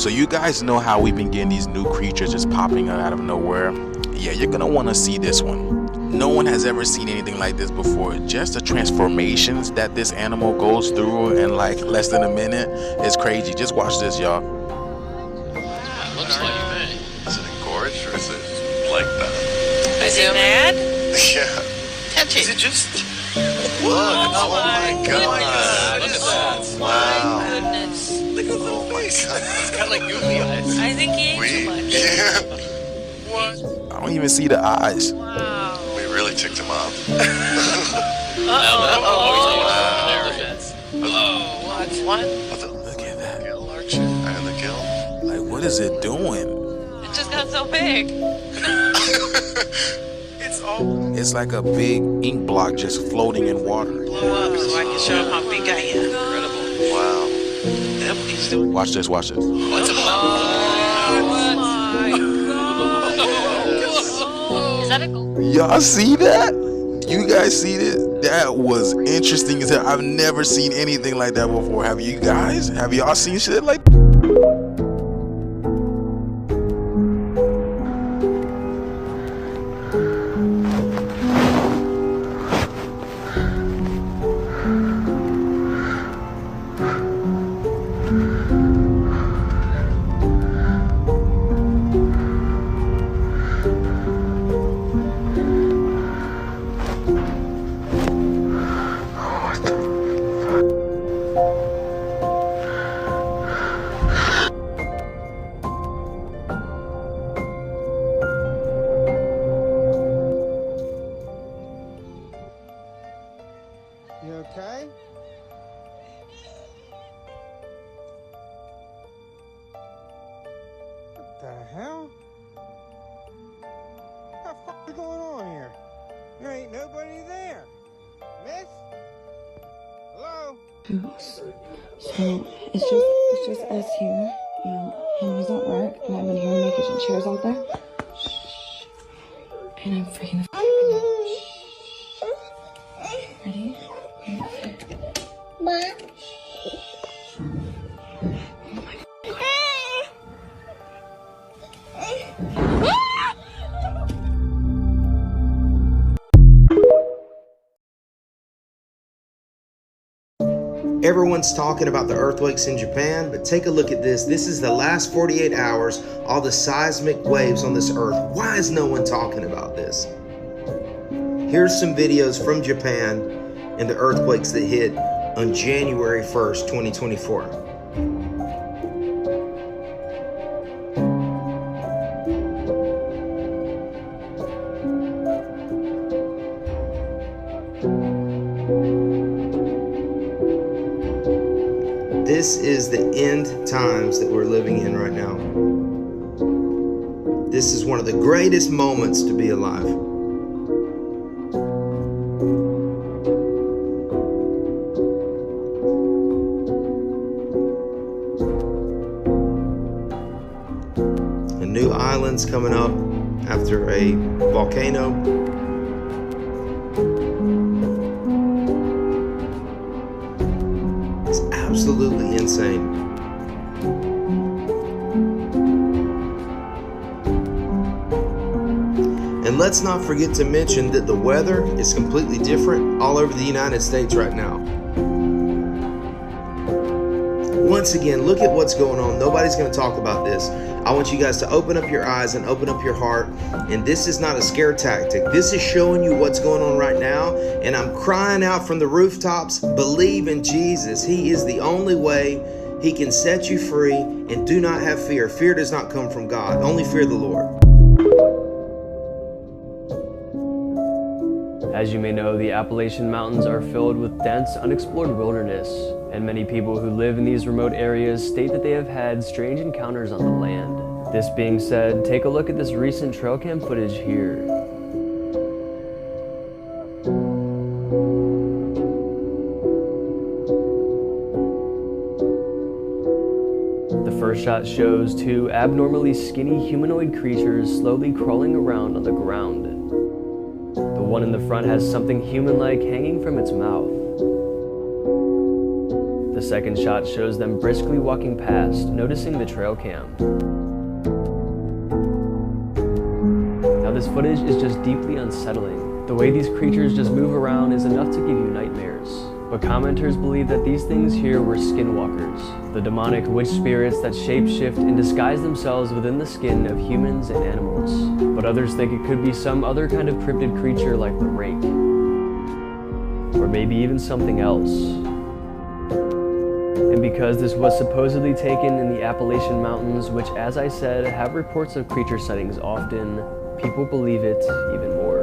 So you guys know how we've been getting these new creatures just popping out of nowhere? Yeah, you're gonna want to see this one. No one has ever seen anything like this before. Just the transformations that this animal goes through in like less than a minute is crazy. Just watch this, y'all. Looks like me. Is it engorged or is it like that? Is it mad? Yeah. Touch it. Is it just... Look, oh my god. Look at that. Wow. My goodness. Look at the face. It's kind of like googly eyes. I think he ate too much. Yeah. What? I don't even see the eyes. Wow. We really ticked him off. What? Look at that. Gill arching. And the gill. Like, what is it doing? It just got so big. It's like a big ink block just floating in water. Blow up so I can show him how big I am. Incredible. Wow. That's what he's doing. Watch this, watch this. What's a Oh my god. Is that a gold? Y'all see that? You guys see this? That was interesting as hell. I've never seen anything like that before. Have you guys? Have y'all seen shit like that? You okay? What the hell? What the fuck is going on here? There ain't nobody there. Miss? Hello? So it's just us here. You know, Henry's at work, and I'm in here making some chairs out there. Shh. And I'm freaking the f*** out. Ready? Everyone's talking about the earthquakes in Japan, but take a look at this. This is the last 48 hours, all the seismic waves on this earth. Why is no one talking about this? Here's some videos from Japan and the earthquakes that hit on January 1st, 2024. This is the end times that we're living in right now. This is one of the greatest moments to be alive. A new island's coming up after a volcano. Absolutely insane. And let's not forget to mention that the weather is completely different all over the United States right now. Once again, look at what's going on. Nobody's going to talk about this. I want you guys to open up your eyes and open up your heart. And this is not a scare tactic. This is showing you what's going on right now. And I'm crying out from the rooftops, believe in Jesus. He is the only way. He can set you free. And do not have fear. Fear does not come from God. Only fear the Lord. As you may know, the Appalachian Mountains are filled with dense, unexplored wilderness, and many people who live in these remote areas state that they have had strange encounters on the land. This being said, take a look at this recent trail cam footage here. The first shot shows two abnormally skinny humanoid creatures slowly crawling around on the ground. The one in the front has something human-like hanging from its mouth. The second shot shows them briskly walking past, noticing the trail cam. Now this footage is just deeply unsettling. The way these creatures just move around is enough to give you nightmares. But commenters believe that these things here were skinwalkers, the demonic witch spirits that shapeshift and disguise themselves within the skin of humans and animals. But others think it could be some other kind of cryptid creature like the rake. Or maybe even something else. And because this was supposedly taken in the Appalachian Mountains, which as I said, have reports of creature sightings often, people believe it even more.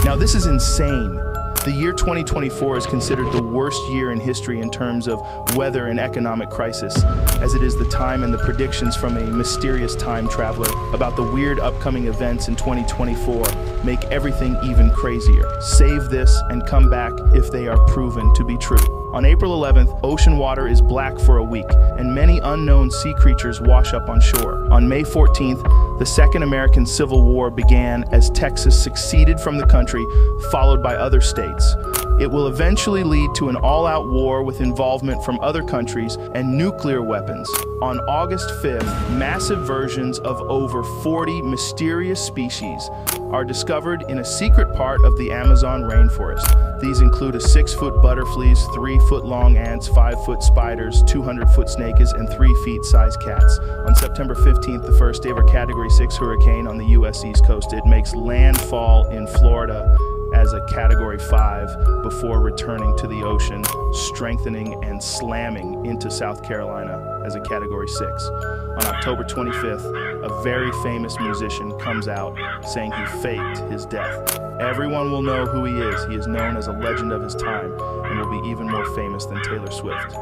Now this is insane. The year 2024 is considered the worst year in history in terms of weather and economic crisis, as it is the time and the predictions from a mysterious time traveler about the weird upcoming events in 2024 make everything even crazier. Save this and come back if they are proven to be true. On April 11th, ocean water is black for a week, and many unknown sea creatures wash up on shore. On May 14th, the Second American Civil War began as Texas seceded from the country, followed by other states. It will eventually lead to an all-out war with involvement from other countries and nuclear weapons. On August 5th, massive versions of over 40 mysterious species are discovered in a secret part of the Amazon rainforest. These include a 6-foot butterflies, 3-foot-long ants, 5-foot spiders, 200-foot snakes, and 3-foot-sized cats. On September 15th, the first ever Category 6 hurricane on the U.S. East Coast, it makes landfall in Florida as a Category 5 before returning to the ocean, strengthening and slamming into South Carolina as a Category 6. On October 25th, a very famous musician comes out saying he faked his death. Everyone will know who he is. He is known as a legend of his time and will be even more famous than Taylor Swift.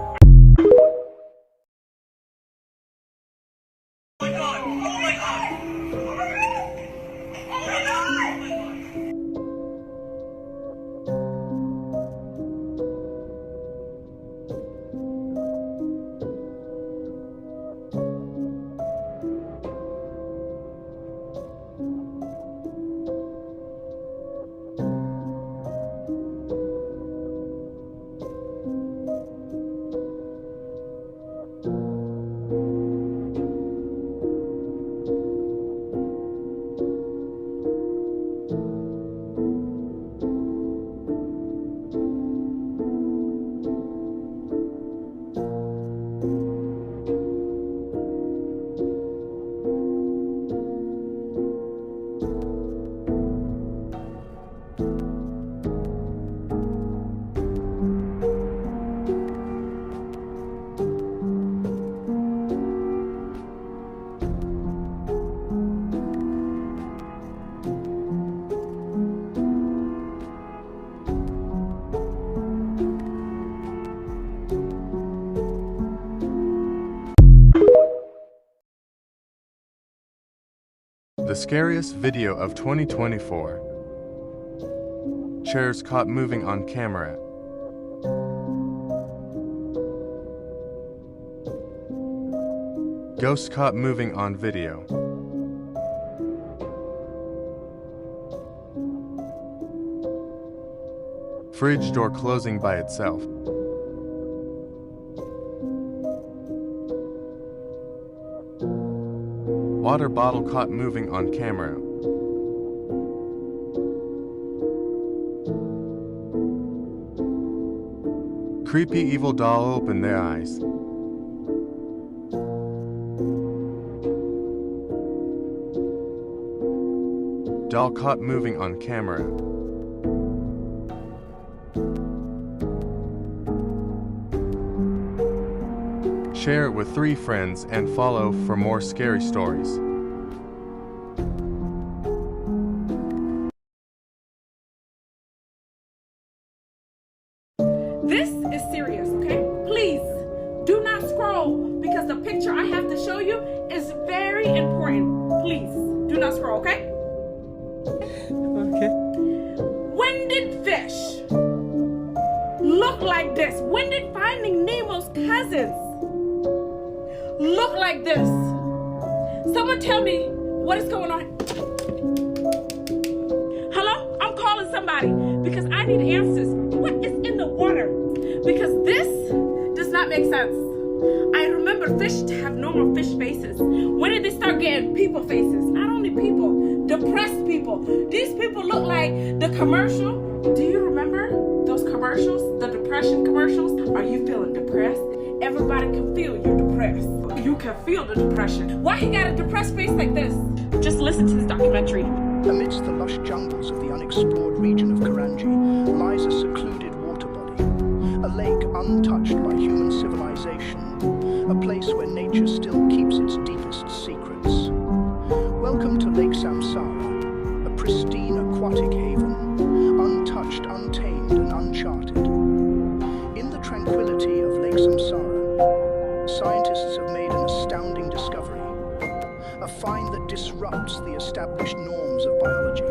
The scariest video of 2024. Chairs caught moving on camera. Ghost caught moving on video. Fridge door closing by itself. Water bottle caught moving on camera. Creepy evil doll opened their eyes. Doll caught moving on camera. Share it with 3 friends and follow for more scary stories. This is serious, okay? Please do not scroll because the picture I have to show you is very important. Please do not scroll, okay? Okay. When did fish look like this? When did Finding Nemo's cousins look like this? Someone tell me what is going on. Hello? I'm calling somebody. because I need answers. What is in the water? Because this does not make sense. I remember fish to have normal fish faces. When did they start getting people faces? Not only people, depressed people. These people look like the commercial. Do you remember those commercials? The depression commercials? Are you feeling depressed? Everybody can feel you're depressed. You can feel the depression. Why he got a depressed face like this? Just listen to this documentary. Amidst the lush jungles of the unexplored region of Karanji lies a secluded water body, a lake untouched by human civilization, a place where nature still keeps its deepest secrets. Welcome to Lake Samsara, a pristine aquatic haven, untouched, untamed, and uncharted. In the tranquility of Lake Samsara, scientists have made an astounding discovery, a find that disrupts the established norms of biology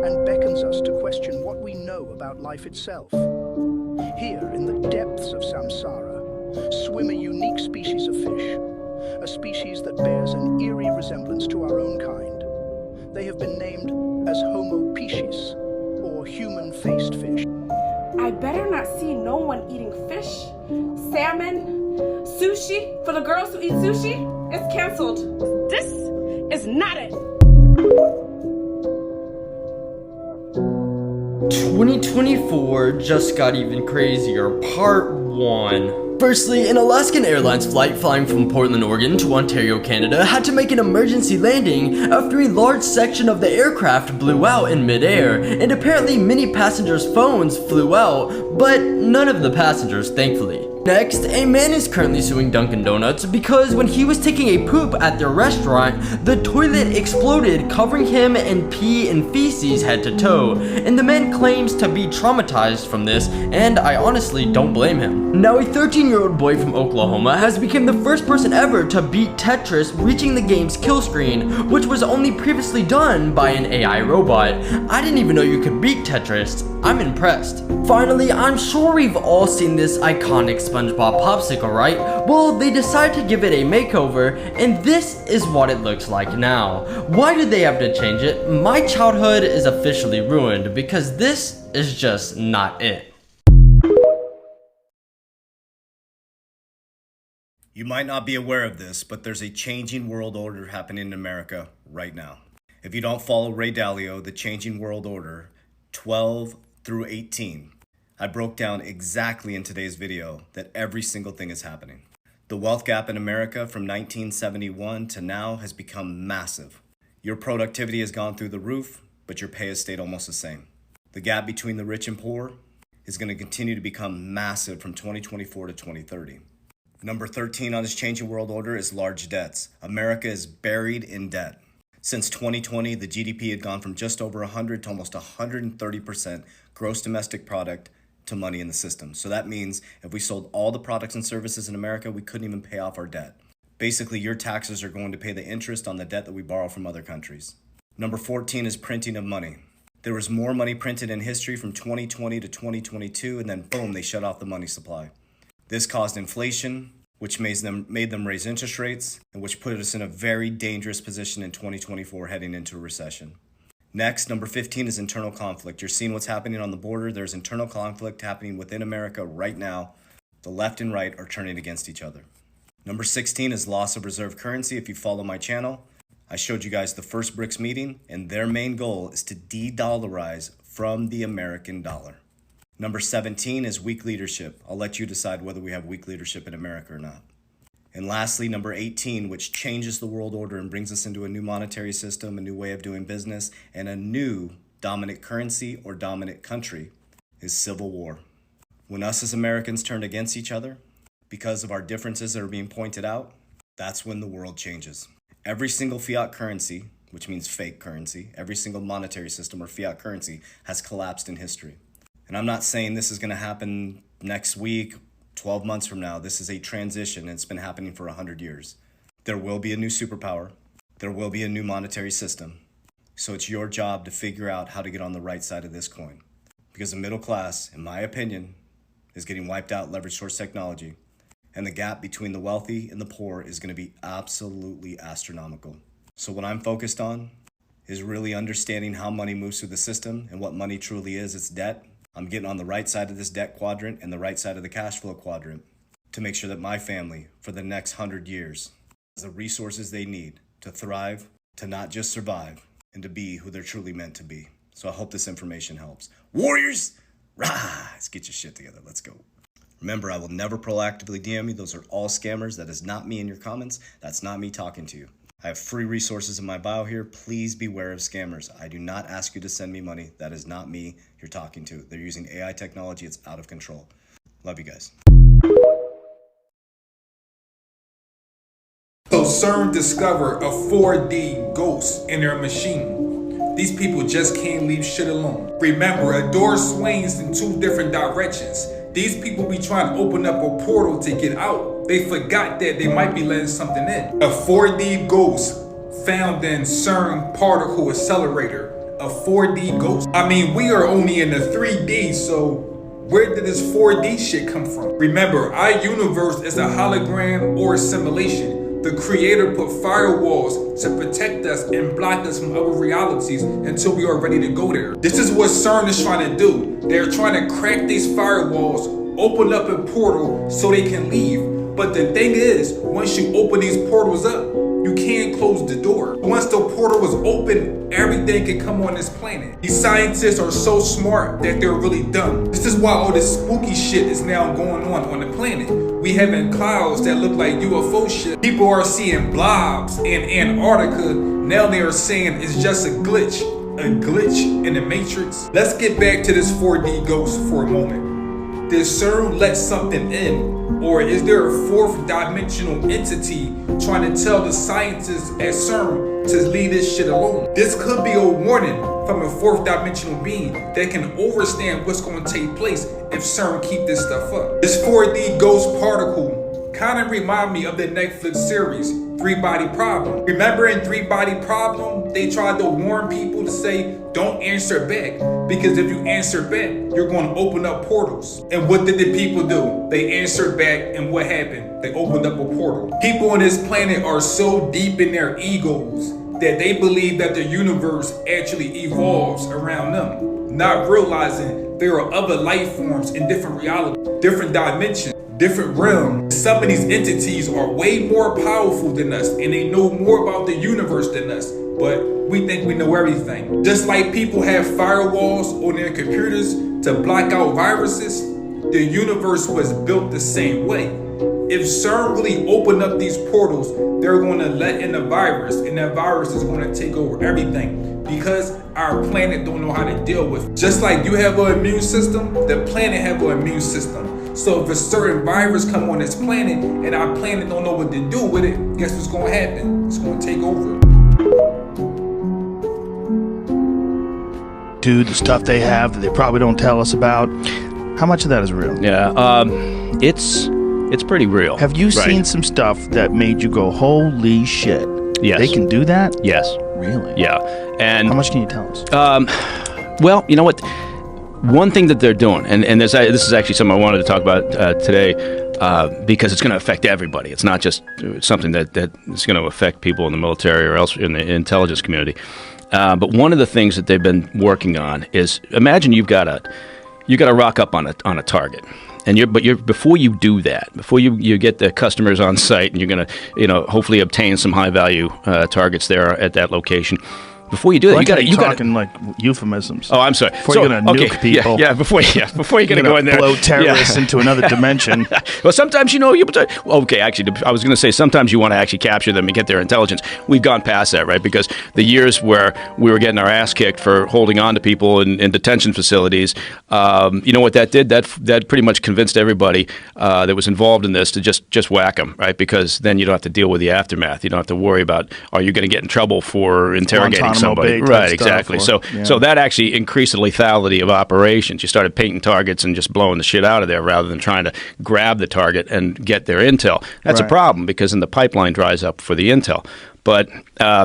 and beckons us to question what we know about life itself. Here, in the depths of Samsara, swim a unique species of fish, a species that bears an eerie resemblance to our own kind. They have been named as Homo piscis, or human-faced fish. I better not see no one eating fish, salmon, sushi. For the girls who eat sushi, it's canceled. This is not it. 2024 just got even crazier, part 1. Firstly, an Alaskan Airlines flight flying from Portland, Oregon to Ontario, Canada had to make an emergency landing after a large section of the aircraft blew out in midair, and apparently many passengers' phones flew out, but none of the passengers, thankfully. Next, a man is currently suing Dunkin' Donuts because when he was taking a poop at their restaurant, the toilet exploded, covering him in pee and feces head to toe, and the man claims to be traumatized from this, and I honestly don't blame him. Now, a 13-year-old boy from Oklahoma has become the first person ever to beat Tetris, reaching the game's kill screen, which was only previously done by an AI robot. I didn't even know you could beat Tetris. I'm impressed. Finally, I'm sure we've all seen this iconic SpongeBob popsicle, right? Well, they decided to give it a makeover, and this is what it looks like now. Why did they have to change it? My childhood is officially ruined because this is just not it. You might not be aware of this, but there's a changing world order happening in America right now. If you don't follow Ray Dalio, The Changing World Order 12 through 18, I broke down exactly in today's video that every single thing is happening. The wealth gap in America from 1971 to now has become massive. Your productivity has gone through the roof, but your pay has stayed almost the same. The gap between the rich and poor is going to continue to become massive from 2024 to 2030. Number 13 on this changing world order is large debts. America is buried in debt. Since 2020, the GDP had gone from just over 100 to almost 130% gross domestic product to money in the system. So that means if we sold all the products and services in America, we couldn't even pay off our debt. Basically, your taxes are going to pay the interest on the debt that we borrow from other countries. Number 14 is printing of money. There was more money printed in history from 2020 to 2022, and then boom, they shut off the money supply. This caused inflation, which made them raise interest rates, and which put us in a very dangerous position in 2024 heading into a recession. Next, number 15 is internal conflict. You're seeing what's happening on the border. There's internal conflict happening within America right now. The left and right are turning against each other. Number 16 is loss of reserve currency. If you follow my channel, I showed you guys the first BRICS meeting, and their main goal is to de-dollarize from the American dollar. Number 17 is weak leadership. I'll let you decide whether we have weak leadership in America or not. And lastly, number 18, which changes the world order and brings us into a new monetary system, a new way of doing business, and a new dominant currency or dominant country, is civil war. When us as Americans turn against each other, because of our differences that are being pointed out, that's when the world changes. Every single fiat currency, which means fake currency, every single monetary system or fiat currency has collapsed in history. And I'm not saying this is going to happen next week, 12 months from now. This is a transition, and it's been happening for 100 years. There will be a new superpower. There will be a new monetary system. So it's your job to figure out how to get on the right side of this coin. Because the middle class, in my opinion, is getting wiped out, leveraged towards technology. And the gap between the wealthy and the poor is going to be absolutely astronomical. So what I'm focused on is really understanding how money moves through the system and what money truly is. It's debt. I'm getting on the right side of this debt quadrant and the right side of the cash flow quadrant to make sure that my family, for the next 100 years, has the resources they need to thrive, to not just survive, and to be who they're truly meant to be. So I hope this information helps. Warriors, rise! Get your shit together. Let's go. Remember, I will never proactively DM you. Those are all scammers. That is not me in your comments. That's not me talking to you. I have free resources in my bio here. Please beware of scammers. I do not ask you to send me money. That is not me you're talking to. They're using AI technology. It's out of control. Love you guys. So CERN discovered a 4D ghost in their machine. These people just can't leave shit alone. Remember, a door swings in 2 different directions. These people be trying to open up a portal to get out. They forgot that they might be letting something in. A 4D ghost found in CERN particle accelerator. A 4D ghost? I mean, we are only in the 3D, so where did this 4D shit come from? Remember, our universe is a hologram or a simulation. The creator put firewalls to protect us and block us from other realities until we are ready to go there. This is what CERN is trying to do. They're trying to crack these firewalls, open up a portal so they can leave. But the thing is, once you open these portals up, you can't close the door. Once the portal is open, everything can come on this planet. These scientists are so smart that they're really dumb. This is why all this spooky shit is now going on the planet. We having clouds that look like UFO shit. People are seeing blobs in Antarctica. Now they are saying it's just a glitch in the Matrix. Let's get back to this 4D ghost for a moment. Did CERN let something in? Or is there a 4th dimensional entity trying to tell the scientists at CERN to leave this shit alone? This could be a warning from a 4th dimensional being that can understand what's going to take place if CERN keep this stuff up. This 4D ghost particle kind of remind me of the Netflix series 3-Body Problem. Remember in 3-Body Problem, they tried to warn people to say, don't answer back, because if you answer back, you're going to open up portals. And what did the people do? They answered back, and what happened? They opened up a portal. People on this planet are so deep in their egos that they believe that the universe actually evolves around them, not realizing there are other life forms in different realities, different dimensions, different realms. Some of these entities are way more powerful than us, and they know more about the universe than us, but we think we know everything. Just like people have firewalls on their computers to block out viruses, the universe was built the same way. If CERN really opened up these portals, they're going to let in a virus, and that virus is going to take over everything, because our planet don't know how to deal with it. Just like you have an immune system, the planet have an immune system. So if a certain virus come on this planet and our planet don't know what to do with it, guess what's going to happen? It's going to take over. Dude, the stuff they have that they probably don't tell us about, how much of that is real? Yeah, it's pretty real. Have you seen some stuff that made you go, holy shit? Yes. They can do that? Yes. Really? Yeah. And how much can you tell us? Well, you know what? One thing that they're doing, and this is actually something I wanted to talk about today, because it's going to affect everybody. It's not just something that is going to affect people in the military or else in the intelligence community. But one of the things that they've been working on is, imagine you got to rock up on a target. Before you do that, before you get the customers on site, and you're going to, hopefully obtain some high value targets there at that location. Before you do that, you got talking like euphemisms. Oh, I'm sorry. Before you're gonna nuke people. Yeah. Before you're gonna go in there, blow terrorists into another dimension. Well, sometimes actually, I was gonna say sometimes you want to actually capture them and get their intelligence. We've gone past that, right? Because the years where we were getting our ass kicked for holding on to people in detention facilities, you know what that did? That pretty much convinced everybody that was involved in this to just whack them, right? Because then you don't have to deal with the aftermath. You don't have to worry about, are you going to get in trouble for interrogating somebody, right? Exactly. So that actually increased the lethality of operations. You started painting targets and just blowing the shit out of there rather than trying to grab the target and get their intel. That's a problem, because then the pipeline dries up for the intel. But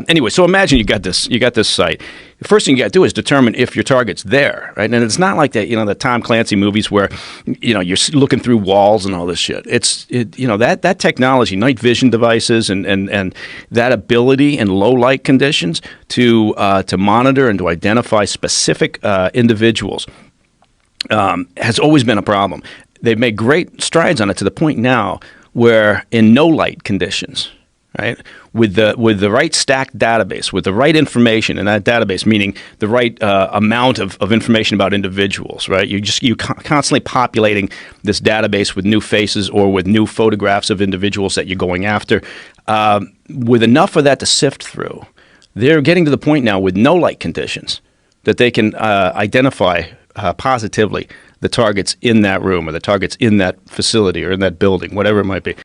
anyway, so imagine you got this site. The first thing you got to do is determine if your target's there, right? And it's not like that, the Tom Clancy movies where, you're looking through walls and all this shit. That technology, night vision devices, and that ability in low light conditions to monitor and to identify specific individuals has always been a problem. They've made great strides on it to the point now where in no light conditions, right, with the right stacked database, with the right information in that database, meaning the right amount of information about individuals, right? You constantly populating this database with new faces or with new photographs of individuals that you're going after. With enough of that to sift through, they're getting to the point now with no light conditions that they can identify positively the targets in that room or the targets in that facility or in that building, whatever it might be.